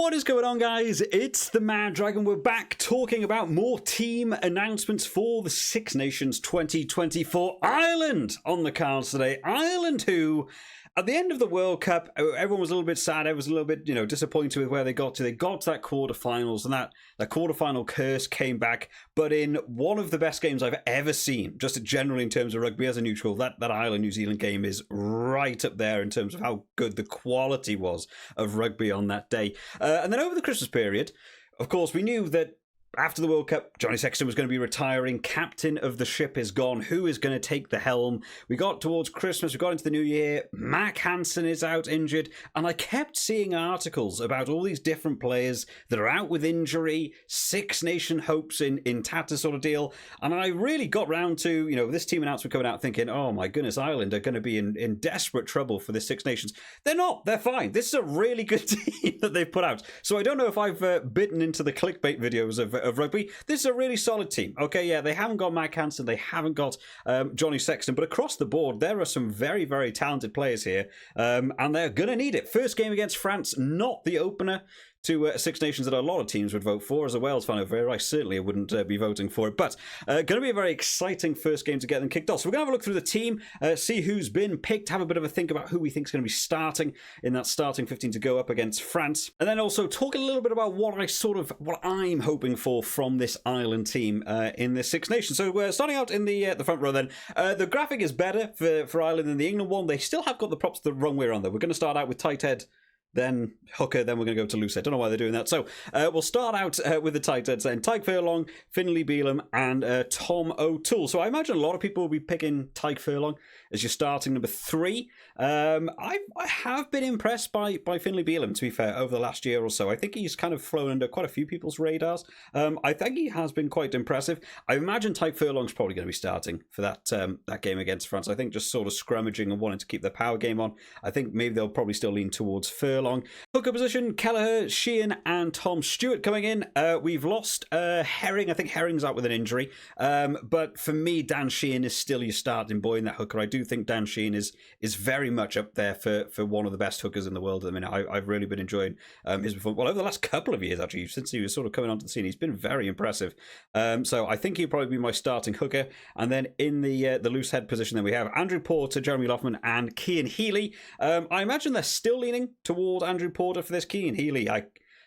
What is going on, guys? It's the Mad Dragon. We're back talking about more team announcements for the Six Nations 2024. Ireland on the cards today. Ireland, who at the end of the World Cup, everyone was a little bit sad. Everyone was a little bit, disappointed with where they got to. They got to that quarterfinals, and that quarterfinal curse came back. But in one of the best games I've ever seen, just generally in terms of rugby as a neutral, that Ireland-New Zealand game is right up there in terms of how good the quality was of rugby on that day. And then over the Christmas period, of course, we knew that after the World Cup, Johnny Sexton was going to be retiring. Captain of the ship is gone. Who is going to take the helm? We got towards Christmas. We got into the new year. Mac Hansen is out injured. And I kept seeing articles about all these different players that are out with injury, Six Nation hopes in tatter sort of deal. And I really got round to, this team announcement coming out thinking, oh my goodness, Ireland are going to be in desperate trouble for this Six Nations. They're not. They're fine. This is a really good team that they've put out. So I don't know if I've bitten into the clickbait videos of rugby. This is a really solid team. Okay, yeah, they haven't got Mac Hansen, they haven't got Johnny Sexton, but across the board, there are some very, very talented players here, and they're going to need it. First game against France, not the opener to Six Nations that a lot of teams would vote for. As a Wales fan over here, I certainly wouldn't be voting for it. But going to be a very exciting first game to get them kicked off. So we're going to have a look through the team, see who's been picked, have a bit of a think about who we think is going to be starting in that starting 15 to go up against France. And then also talk a little bit about what I'm hoping for from this Ireland team in this Six Nations. So we're starting out in the front row then. The graphic is better for Ireland than the England one. They still have got the props the wrong way around though. We're going to start out with tight head, then hooker, then we're going to go to loose head. Don't know why they're doing that. So we'll start out with the tight heads then. Tyke Furlong, Finlay Bealham, and Tom O'Toole. So I imagine a lot of people will be picking Tyke Furlong as your starting number 3. I have been impressed by Finlay Bealham, to be fair, over the last year or so. I think he's kind of flown under quite a few people's radars. I think he has been quite impressive. I imagine Tyke Furlong's probably going to be starting for that game against France. I think just sort of scrummaging and wanting to keep the power game on. I think maybe they'll probably still lean towards Furlong. Hooker position, Kelleher, Sheehan and Tom Stewart coming in. We've lost Herring. I think Herring's out with an injury. But for me, Dan Sheehan is still your starting boy in that hooker. I do think Dan Sheehan is very much up there for one of the best hookers in the world at the minute. I've really been enjoying his performance. Well, over the last couple of years, actually, since he was sort of coming onto the scene, he's been very impressive. So I think he'll probably be my starting hooker. And then in the loose head position, then we have Andrew Porter, Jeremy Loughman and Cian Healy. I imagine they're still leaning towards Andrew Porter for this. Cian Healy,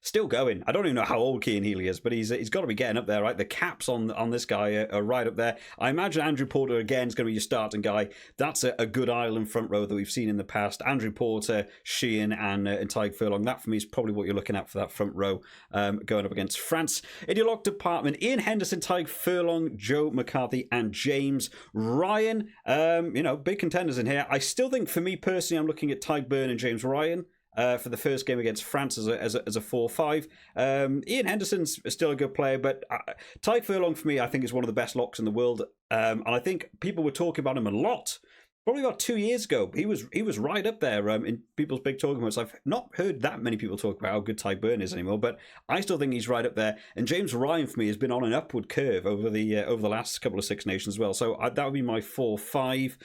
still going. I don't even know how old Cian Healy is, but he's got to be getting up there, right? The caps on this guy are right up there. I imagine Andrew Porter again is going to be your starting guy. That's a good Ireland front row that we've seen in the past. Andrew Porter, Sheehan and Tyke Furlong. That for me is probably what you're looking at for that front row going up against France. In your lock department, Ian Henderson, Tyke Furlong, Joe McCarthy and James Ryan. Big contenders in here. I still think for me personally, I'm looking at Tyke Byrne and James Ryan for the first game against France as a 4-5. Ian Henderson's still a good player, but Tyke Furlong for me, I think is one of the best locks in the world. And I think people were talking about him a lot. Probably about 2 years ago, he was right up there in people's big talking points. I've not heard that many people talk about how good Tyke Byrne is anymore, but I still think he's right up there. And James Ryan for me has been on an upward curve over the last couple of Six Nations as well. So that would be my 4-5.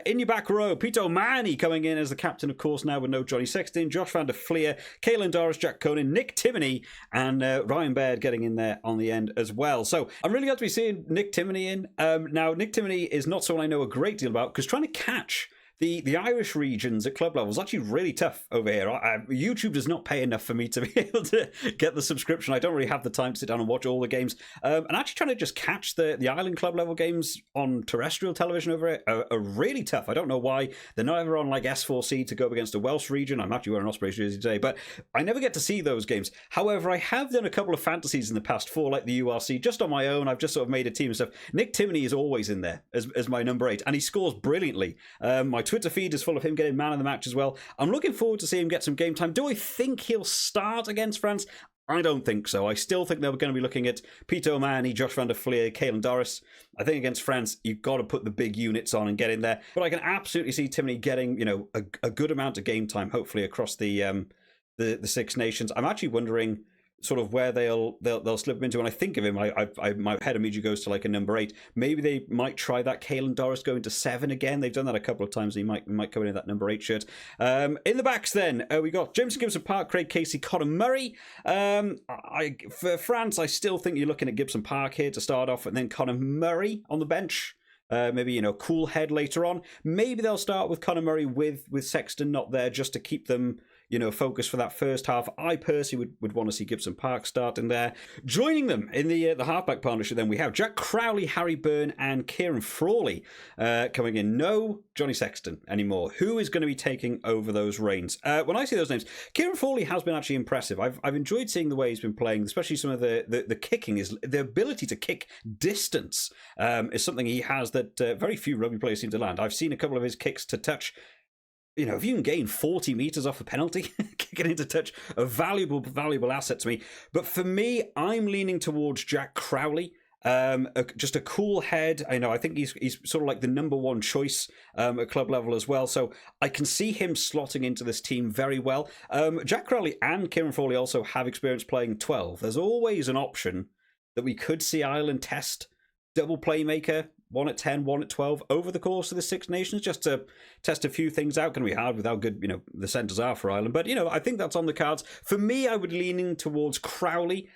In your back row, Peter O'Mahony coming in as the captain, of course, now with no Johnny Sexton, Josh van der Fleer, Caelan Doris, Jack Conan, Nick Timoney, and Ryan Baird getting in there on the end as well. So I'm really glad to be seeing Nick Timoney in. Now, Nick Timoney is not someone I know a great deal about because trying to catch the Irish regions at club level is actually really tough over here. YouTube does not pay enough for me to be able to get the subscription. I don't really have the time to sit down and watch all the games. And actually trying to just catch the Ireland club level games on terrestrial television over here are really tough. I don't know why. They're not ever on like S4C to go up against a Welsh region. I'm actually wearing an Ospreys jersey today, but I never get to see those games. However, I have done a couple of fantasies in the past for like the URC just on my own. I've just sort of made a team and stuff. Nick Timoney is always in there as my number 8, and he scores brilliantly. My Twitter feed is full of him getting man of the match as well. I'm looking forward to seeing him get some game time. Do I think he'll start against France? I don't think so. I still think they're going to be looking at Peter O'Mahony, Josh van der Fleer, Caelan Doris. I think against France, you've got to put the big units on and get in there. But I can absolutely see Timoney getting, a good amount of game time, hopefully across the Six Nations. I'm actually wondering sort of where they'll slip him into. When I think of him, my head immediately goes to like a number 8. Maybe they might try that Caelan Doris going to 7 again. They've done that a couple of times. He might come in that number 8 shirt. In the backs then, we got Jameson Gibson Park, Craig Casey, Conor Murray. For France, I still think you're looking at Gibson Park here to start off, and then Conor Murray on the bench. Maybe, cool head later on. Maybe they'll start with Conor Murray with Sexton not there, just to keep them, focused for that first half. I personally would want to see Gibson Park starting there. Joining them in the halfback partnership, then we have Jack Crowley, Harry Byrne, and Kieran Frawley coming in. No Johnny Sexton anymore. Who is going to be taking over those reins? When I see those names, Kieran Frawley has been actually impressive. I've enjoyed seeing the way he's been playing, especially some of the kicking. Is the ability to kick distance is something he has that very few rugby players seem to land. I've seen a couple of his kicks to touch. If you can gain 40 metres off a penalty, kicking into touch, a valuable asset to me. But for me, I'm leaning towards Jack Crowley. Just a cool head. I think he's sort of like the number 1 choice at club level as well. So I can see him slotting into this team very well. Jack Crowley and Kieran Frawley also have experience playing 12. There's always an option that we could see Ireland test double playmaker, 1 at 10, 1 at 12 over the course of the Six Nations, just to test a few things out. Going to be hard with how good the centres are for Ireland, but I think that's on the cards. For me, I would lean towards Crowley,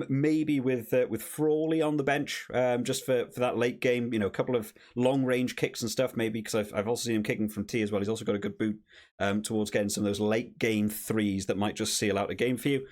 maybe with Frawley on the bench, just for that late game. A couple of long range kicks and stuff, maybe, because I've also seen him kicking from tee as well. He's also got a good boot towards getting some of those late game threes that might just seal out a game for you.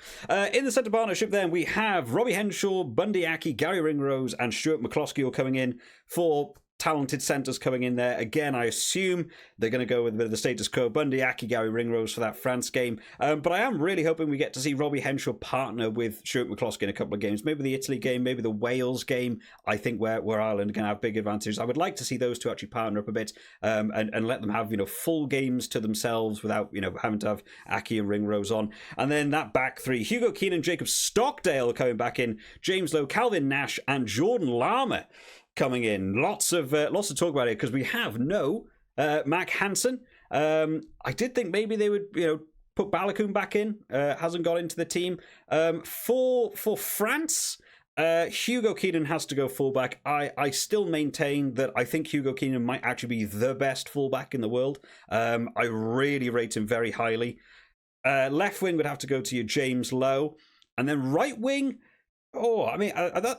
In the centre partnership, then we have Robbie Henshaw, Bundy Aki, Gary Ringrose, and Stuart McCloskey all coming in. 4 talented centres coming in there. Again, I assume they're going to go with a bit of the status quo. Bundy, Aki, Gary Ringrose for that France game. But I am really hoping we get to see Robbie Henshaw partner with Stuart McCloskey in a couple of games. Maybe the Italy game, maybe the Wales game. I think where Ireland can have big advantages. I would like to see those two actually partner up a bit and let them have full games to themselves without having to have Aki and Ringrose on. And then that back 3: Hugo Keenan, Jacob Stockdale coming back in, James Lowe, Calvin Nash, and Jordan Larmour coming in. Lots to talk about here, because we have no Mac Hansen. I did think maybe they would put Balakoon back in. Hasn't got into the team. For France, Hugo Keenan has to go fullback. I still maintain that I think Hugo Keenan might actually be the best fullback in the world. I really rate him very highly. Left wing would have to go to your James Lowe, and then right wing. I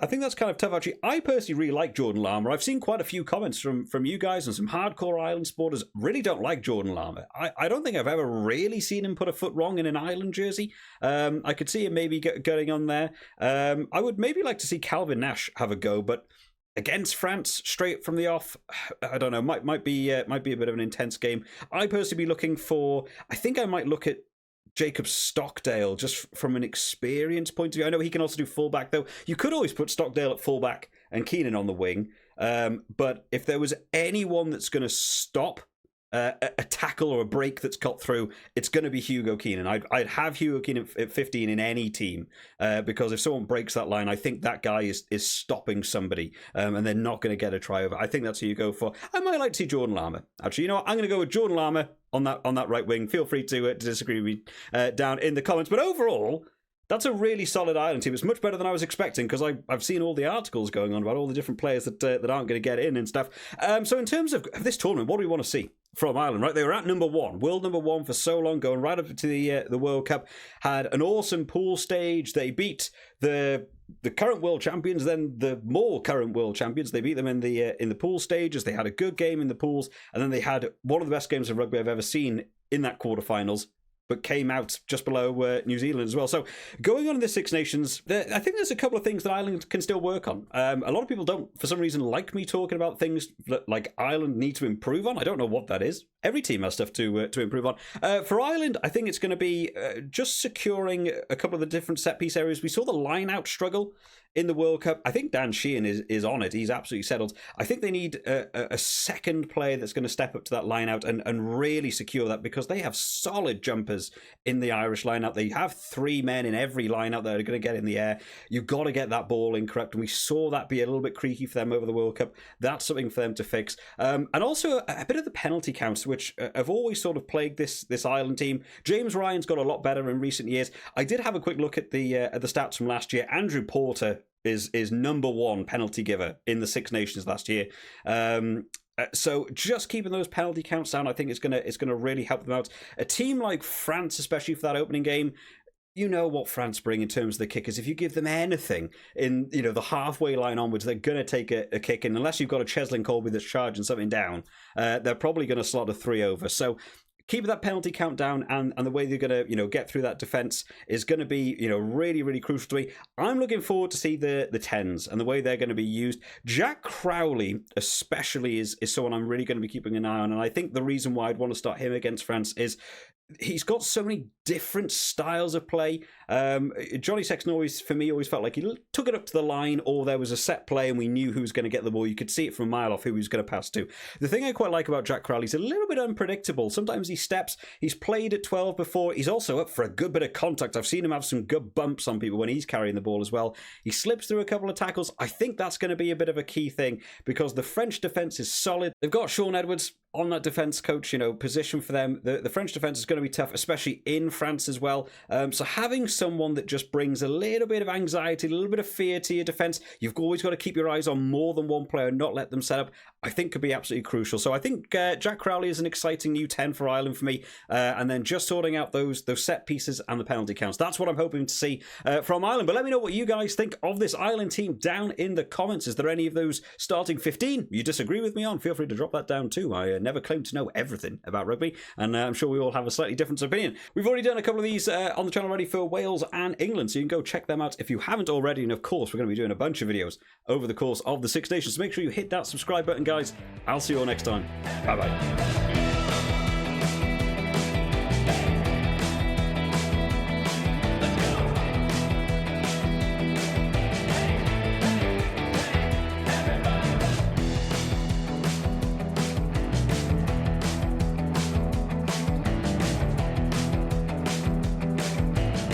think that's kind of tough, actually. I personally really like Jordan Larmour. I've seen quite a few comments from you guys, and some hardcore Ireland supporters really don't like Jordan Larmour. I don't think I've ever really seen him put a foot wrong in an Ireland jersey. I could see him maybe going on there. I would maybe like to see Calvin Nash have a go, but against France, straight from the off, I don't know. Might be a bit of an intense game. I personally be looking for. I think I might look at Jacob Stockdale, just from an experience point of view. I know he can also do fullback, though. You could always put Stockdale at fullback and Keenan on the wing. But if there was anyone that's going to stop a tackle or a break that's cut through, it's going to be Hugo Keenan. I'd have Hugo Keenan at 15 in any team, because if someone breaks that line, I think that guy is stopping somebody, and they're not going to get a try over. I think that's who you go for. I might like to see Jordan Larmour. Actually, I'm going to go with Jordan Larmour on that right wing. Feel free to disagree with me down in the comments. But overall, that's a really solid Ireland team. It's much better than I was expecting, because I've seen all the articles going on about all the different players that aren't going to get in and stuff. So in terms of this tournament, what do we want to see from Ireland? Right, they were at number 1, world number 1 for so long, going right up to the World Cup. Had an awesome pool stage. They beat the current world champions, then the more current world champions. They beat them in the pool stages. They had a good game in the pools, and then they had one of the best games of rugby I've ever seen in that quarterfinals, but came out just below New Zealand as well. So going on in the Six Nations, I think there's a couple of things that Ireland can still work on. A lot of people don't, for some reason, like me talking about things that like Ireland need to improve on. I don't know what that is. Every team has stuff to improve on. For Ireland, I think it's going to be just securing a couple of the different set-piece areas. We saw the line-out struggle in the World Cup. I think Dan Sheehan is on it. He's absolutely settled. I think they need a second player that's going to step up to that line-out and really secure that, because they have solid jumpers in the Irish line-out. They have 3 men in every line-out that are going to get in the air. You've got to get that ball in correct, and we saw that be a little bit creaky for them over the World Cup. That's something for them to fix. And also a bit of the penalty counts, which have always sort of plagued this Ireland team. James Ryan's got a lot better in recent years. I did have a quick look at the stats from last year. Andrew Porter is #1 penalty giver in the Six Nations last year. So just keeping those penalty counts down, I think it's gonna really help them out. A team like France, especially for that opening game, you know what France bring in terms of the kickers. If you give them anything in the halfway line onwards, they're going to take a kick. And unless you've got a Cheslin Colby that's charging something down, they're probably going to slot a 3 over. So keep that penalty count down, and the way they're going to get through that defence is going to be really, really crucial to me. I'm looking forward to see the 10s and the way they're going to be used. Jack Crowley especially is someone I'm really going to be keeping an eye on, and I think the reason why I'd want to start him against France is he's got so many different styles of play. Johnny Sexton always felt like he took it up to the line, or there was a set play and we knew who was going to get the ball. You could see it from a mile off who he was going to pass to. The thing I quite like about Jack Crowley, he's a little bit unpredictable. Sometimes he steps. He's played at 12 before. He's also up for a good bit of contact. I've seen him have some good bumps on people when he's carrying the ball as well. He slips through a couple of tackles. I think that's going to be a bit of a key thing, because the French defence is solid. They've got Sean Edwards on that defence coach, position for them. The French defence is going to be tough, especially in France as well. So having someone that just brings a little bit of anxiety, a little bit of fear to your defence, you've always got to keep your eyes on more than one player and not let them set up, I think could be absolutely crucial. So I think Jack Crowley is an exciting new 10 for Ireland for me. And then just sorting out those set pieces and the penalty counts. That's what I'm hoping to see from Ireland. But let me know what you guys think of this Ireland team down in the comments. Is there any of those starting 15 you disagree with me on? Feel free to drop that down too. I never claim to know everything about rugby, and I'm sure we all have a slightly different opinion. We've already done a couple of these on the channel already for Wales and England, so you can go check them out if you haven't already. And of course, we're going to be doing a bunch of videos over the course of the Six Nations, so make sure you hit that subscribe button, guys. I'll see you all next time. Bye bye.